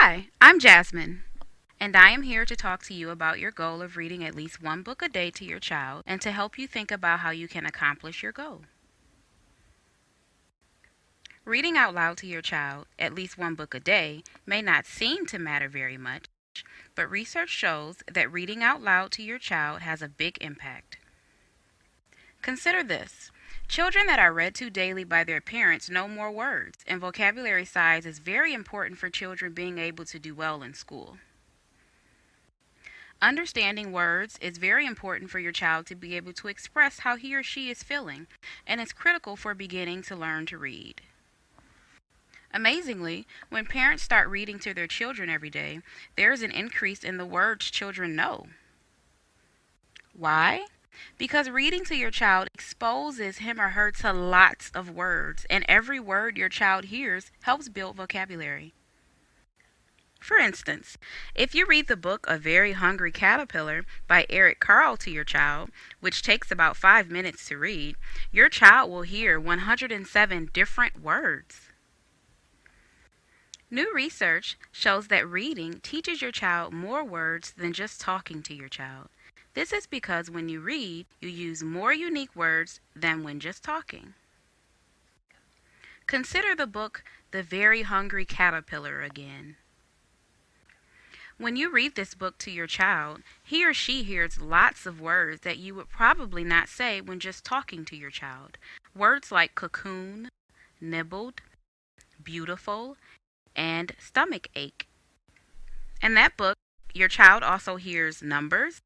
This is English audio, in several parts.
Hi, I'm Jasmine, and I am here to talk to you about your goal of reading at least one book a day to your child and to help you think about how you can accomplish your goal. Reading out loud to your child at least one book a day may not seem to matter very much, but research shows that reading out loud to your child has a big impact. Consider this. Children that are read to daily by their parents know more words, and vocabulary size is very important for children being able to do well in school. Understanding words is very important for your child to be able to express how he or she is feeling, and is critical for beginning to learn to read. Amazingly, when parents start reading to their children every day, there is an increase in the words children know. Why? Because reading to your child exposes him or her to lots of words, and every word your child hears helps build vocabulary. For instance, if you read the book A Very Hungry Caterpillar by Eric Carle to your child, which takes about 5 minutes to read, your child will hear 107 different words. New research shows that reading teaches your child more words than just talking to your child. This is because when you read, you use more unique words than when just talking. Consider the book The Very Hungry Caterpillar again. When you read this book to your child, he or she hears lots of words that you would probably not say when just talking to your child. Words like cocoon, nibbled, beautiful, and stomach ache. In that book, your child also hears numbers,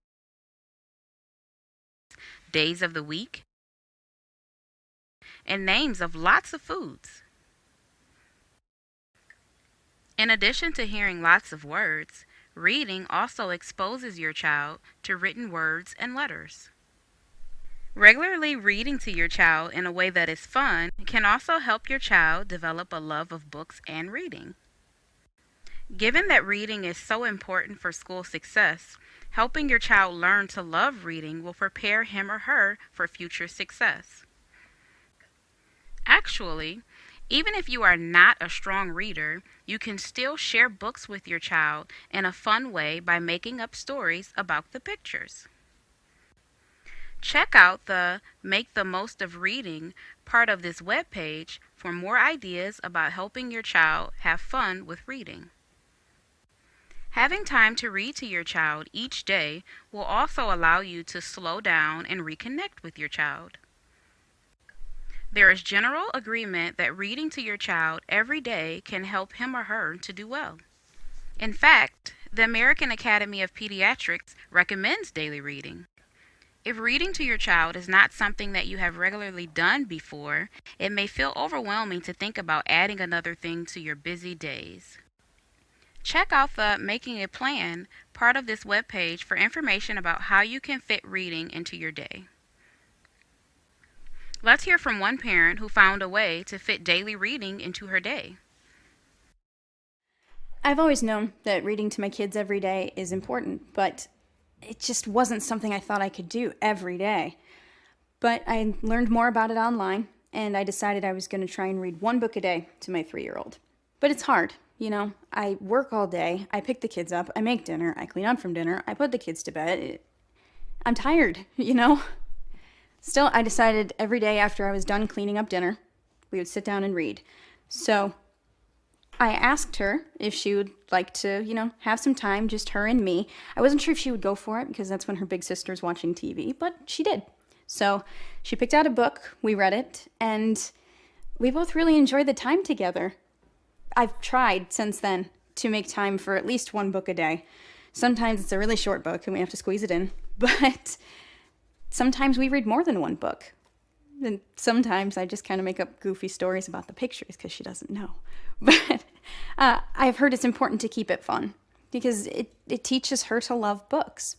days of the week, and names of lots of foods. In addition to hearing lots of words, reading also exposes your child to written words and letters. Regularly reading to your child in a way that is fun can also help your child develop a love of books and reading. Given that reading is so important for school success, helping your child learn to love reading will prepare him or her for future success. Actually, even if you are not a strong reader, you can still share books with your child in a fun way by making up stories about the pictures. Check out the Make the Most of Reading part of this webpage for more ideas about helping your child have fun with reading. Having time to read to your child each day will also allow you to slow down and reconnect with your child. There is general agreement that reading to your child every day can help him or her to do well. In fact, the American Academy of Pediatrics recommends daily reading. If reading to your child is not something that you have regularly done before, it may feel overwhelming to think about adding another thing to your busy days. Check out the Making a Plan part of this webpage for information about how you can fit reading into your day. Let's hear from one parent who found a way to fit daily reading into her day. I've always known that reading to my kids every day is important, but it just wasn't something I thought I could do every day. But I learned more about it online, and I decided I was going to try and read one book a day to my 3-year-old. But it's hard, you know. I work all day, I pick the kids up, I make dinner, I clean up from dinner, I put the kids to bed. I'm tired, you know. Still, I decided every day after I was done cleaning up dinner, we would sit down and read. So I asked her if she would like to, have some time, just her and me. I wasn't sure if she would go for it because that's when her big sister's watching TV, but she did. So she picked out a book, we read it, and we both really enjoyed the time together. I've tried since then to make time for at least one book a day. Sometimes it's a really short book and we have to squeeze it in, but sometimes we read more than one book. And sometimes I just kind of make up goofy stories about the pictures because she doesn't know. But I've heard it's important to keep it fun because it teaches her to love books.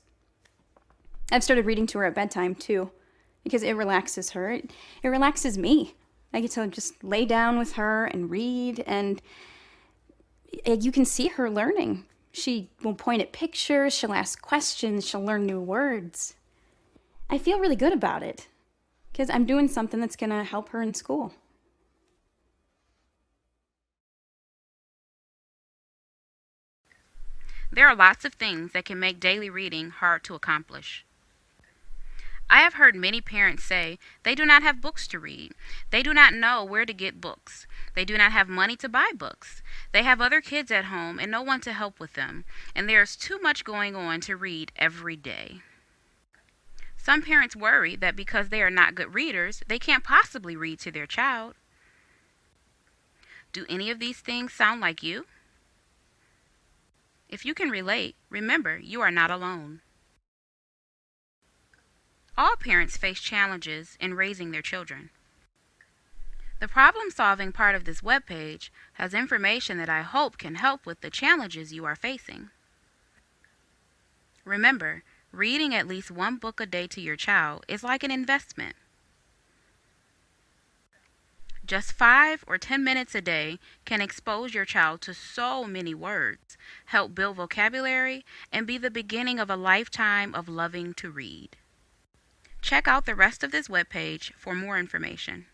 I've started reading to her at bedtime too because it relaxes her. It relaxes me. I get to just lay down with her and read, and you can see her learning. She will point at pictures, she'll ask questions, she'll learn new words. I feel really good about it because I'm doing something that's going to help her in school. There are lots of things that can make daily reading hard to accomplish. I have heard many parents say they do not have books to read. They do not know where to get books. They do not have money to buy books. They have other kids at home and no one to help with them, and there is too much going on to read every day. Some parents worry that because they are not good readers, they can't possibly read to their child. Do any of these things sound like you? If you can relate, remember you are not alone. All parents face challenges in raising their children. The problem-solving part of this webpage has information that I hope can help with the challenges you are facing. Remember, reading at least one book a day to your child is like an investment. Just 5 or 10 minutes a day can expose your child to so many words, help build vocabulary, and be the beginning of a lifetime of loving to read. Check out the rest of this webpage for more information.